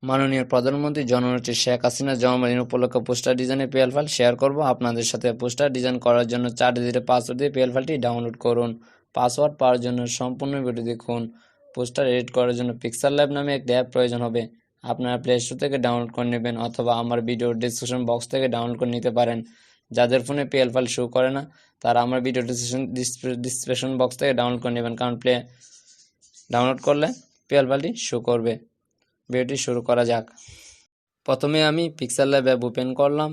মাননীয় প্রধানমন্ত্রী জননেত্রী শেখ হাসিনার জন্মদিন উপলক্ষে পোস্টার ডিজাইনের পিএল ফাইল শেয়ার করব আপনাদের সাথে। পোস্টার ডিজাইন করার জন্য 4 ডিজিটের পাসওয়ার্ড দিয়ে পিএল ফাইলটি ডাউনলোড করুন। পাসওয়ার্ড পাওয়ার জন্য সম্পূর্ণ ভিডিও দেখুন। পোস্টার এডিট করার জন্য পিক্সেল ল্যাব নামে একটি অ্যাপ প্রয়োজন হবে। আপনারা প্লে স্টোর থেকে ডাউনলোড করে নেবেন অথবা আমার ভিডিও ডিসক্রিপশন বক্স থেকে ডাউনলোড করে নিতে পারেন। যাদের ফোনে পিএল ফাইল শো করে না তারা আমার ভিডিও ডিসক্রিপশন বক্স থেকে ডাউনলোড করে নেবেন, কারণ ডাউনলোড করলে পিএল ফাইলটি শো করবে। ভিডিওটি শুরু করা যাক। প্রথমে আমি পিক্সেল ল্যাব অ্যাপ ওপেন করলাম।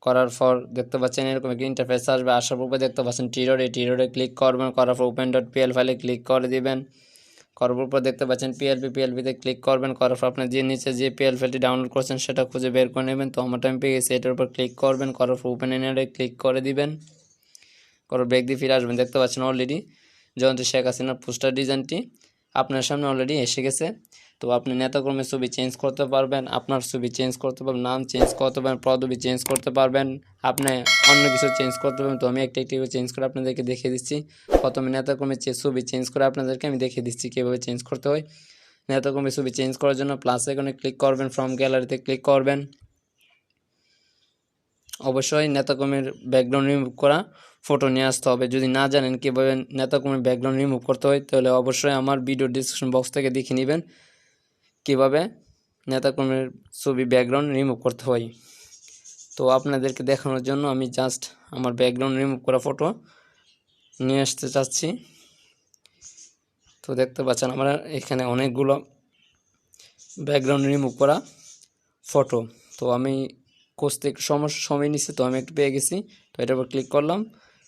করার পর দেখতে পাচ্ছেন এরকম একটি ইন্টারফেস আসবে। আসার পর দেখতে পাচ্ছেন টিরোডে ক্লিক করবেন। করার পর ওপেন ডট পিএল ফাইলে ক্লিক করে দিবেন। করার পর দেখতে পাচ্ছেন পিএলপিতে ক্লিক করবেন। করার পর আপনার নিচে যে পিএল ফাইলটি ডাউনলোড করছেন সেটা খুঁজে বের করে নেবেন। তো আমার টাইম পেয়ে গেছে, এটার উপর ক্লিক করবেন। করার পর ওপেন এনে ক্লিক করে দিবেন। করার ব্যাক দিয়ে ফিরে আসবেন। দেখতে পাচ্ছেন অলরেডি জয়ন্তী শেখ হাসিনার পোস্টার ডিজাইনটি আপনার সামনে অলরেডি এসে গেছে। তো আপনি নেতাকর্মীর ছবি চেঞ্জ করতে পারবেন, আপনার ছবি চেঞ্জ করতে পারবেন, নাম চেঞ্জ করতে পারবেন, পদবি চেঞ্জ করতে পারবেন, আপনি অন্য কিছু চেঞ্জ করতে পারবেন। তো আমি একটি চেঞ্জ করে আপনাদেরকে দেখিয়ে দিচ্ছি। প্রথমে নেতাকর্মীর ছবি চেঞ্জ করে আপনাদেরকে আমি দেখিয়ে দিচ্ছি কীভাবে চেঞ্জ করতে হয়। নেতাকর্মীর ছবি চেঞ্জ করার জন্য প্লাস আইকনে ক্লিক করবেন, ফ্রম গ্যালারিতে ক্লিক করবেন। অবশ্যই নেতাকর্মীর ব্যাকগ্রাউন্ড রিমুভ করা ফটো নিয়ে আসতে হবে। যদি না জানেন কীভাবে নেতাকর্মীর ব্যাকগ্রাউন্ড রিমুভ করতে হয় তাহলে অবশ্যই আমার ভিডিও ডিসক্রিপশন বক্স থেকে দেখে নেবেন কীভাবে নেতাকর্মীর ছবি ব্যাকগ্রাউন্ড রিমুভ করতে হয়। তো আপনাদেরকে দেখানোর জন্য আমি জাস্ট আমার ব্যাকগ্রাউন্ড রিমুভ করা ফটো নিয়ে আসতে চাচ্ছি। তো দেখতে পাচ্ছেন আমার এখানে অনেকগুলো ব্যাকগ্রাউন্ড রিমুভ করা ফটো। তো আমি খুঁজতে একটু সময় নিচ্ছে, তো আমি একটু পেয়ে গেছি। তো এটার উপর ক্লিক করলাম।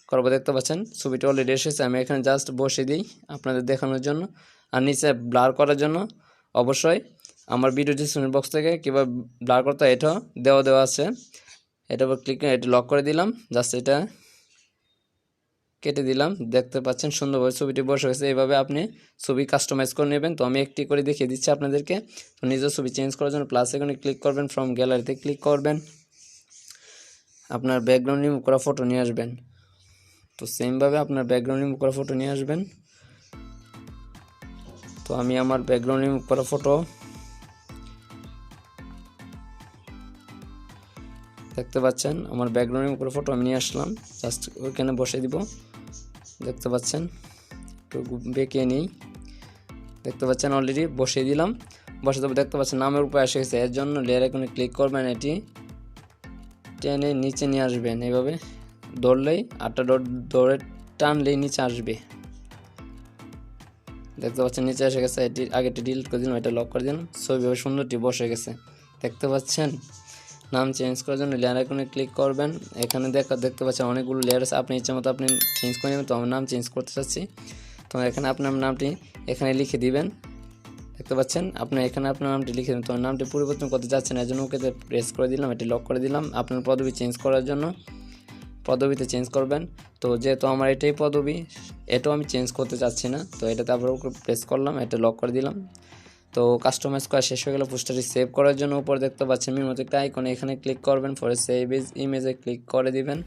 করার পর দেখতে পাচ্ছেন ছবিটা অলরেডি এসেছে। আমি এখানে জাস্ট বসে দিই আপনাদের দেখানোর জন্য। আর নিচে ব্লার করার জন্য অবশ্যই আমার ভিডিও ডিসক্রিপশন বক্স থেকে কীভাবে ব্লার করতে হয় এটাও দেওয়া আছে। এটার উপর ক্লিক করে এটা লক করে দিলাম। জাস্ট এটা কেটে দিলাম। দেখতে পাচ্ছেন সুন্দরভাবে ছবিটি বসে গেছে। এইভাবে আপনি ছবি কাস্টমাইজ করে নেবেন। তো আমি একটি করে দেখিয়ে দিচ্ছি আপনাদেরকে। তো নিজের ছবি চেঞ্জ করার জন্য প্লাস আইকনে ক্লিক করবেন, ফ্রম গ্যালারিতে ক্লিক করবেন, আপনার ব্যাকগ্রাউন্ড রিমুভ করা ফটো নিয়ে আসবেন। তো সেমভাবে আপনার ব্যাকগ্রাউন্ড রিমুভ করা ফটো নিয়ে আসবেন। তো আমি আমার ব্যাকগ্রাউন্ড রিমুভ করা ফটো দেখতে পাচ্ছেন, আমার ব্যাকগ্রাউন্ড রিমুভ করা ফটো আমি নিয়ে আসলাম। জাস্ট ওইখানে বসে দিব। দেখতে পাচ্ছেন একটু বেঁকে নিই। দেখতে পাচ্ছেন অলরেডি বসিয়ে দিলাম। বসে দেবো। দেখতে পাচ্ছেন নামের উপরে এসে গেছে। এর জন্য লেয়ার আইকনে ক্লিক করবেন, এটি টেনে নিচে নিয়ে আসবেন। এইভাবে ধরলেই 8টা ডট ধরে টানলেই নিচে আসবে। দেখতে পাচ্ছেন নিচে এসে গেছে। এটি আগেটি ডিলিট করে দিলাম, এটা লক করে দিলাম। ছবিভাবে সুন্দরটি বসে গেছে। দেখতে পাচ্ছেন নাম চেঞ্জ করার জন্য লেয়ার আইকনে ক্লিক করবেন। এখানে দেখতে পাচ্ছেন অনেকগুলো লেয়ার আছে, আপনি ইচ্ছা মতো আপনি চেঞ্জ করে নেবেন। তো আমার নাম চেঞ্জ করতে চাচ্ছি। তো এখানে আপনার নামটি এখানে লিখে দিবেন। দেখতে পাচ্ছেন আপনি এখানে আপনার নামটি লিখে দেবেন। তো নামটি পরিবর্তন করতে যাচ্ছেন, এর জন্য ওকেতে প্রেস করে দিলাম, এটি লক করে দিলাম। আপনার পদবি চেঞ্জ করার জন্য পদবিতে চেঞ্জ করবেন। তো যেহেতু আমার এটাই পদবি, এটাও আমি চেঞ্জ করতে চাচ্ছি না। তো এটাতে আবার প্রেস করলাম, এটা লক করে দিলাম। তো কাস্টমাইজ করা শেষ হয়ে গেলে পোস্টারটি সেভ করার জন্য উপরে দেখতে পাচ্ছেন মির মতো একটা আইকনে এখানে ক্লিক করবেন। পরে সেভ ইমেজে ক্লিক করে দিবেন।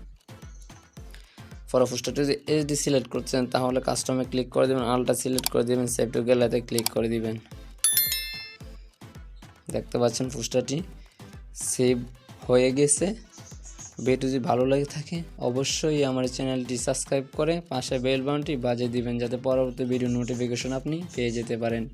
পরে পোস্টারটি যদি এইচডি সিলেক্ট করছেন তাহলে কাস্টমে ক্লিক করে দেবেন, আলট্রা সিলেক্ট করে দেবেন, সেভ টু গ্যালারিতে ক্লিক করে দিবেন। দেখতে পাচ্ছেন পোস্টারটি সেভ হয়ে গেছে। ভিডিও যদি ভালো লাগে থাকে অবশ্যই আমার চ্যানেলটি সাবস্ক্রাইব করে পাশে বেল বাটনটি বাজিয়ে দিবেন, যাতে পরবর্তী ভিডিও নোটিফিকেশন আপনি পেয়ে যেতে পারেন।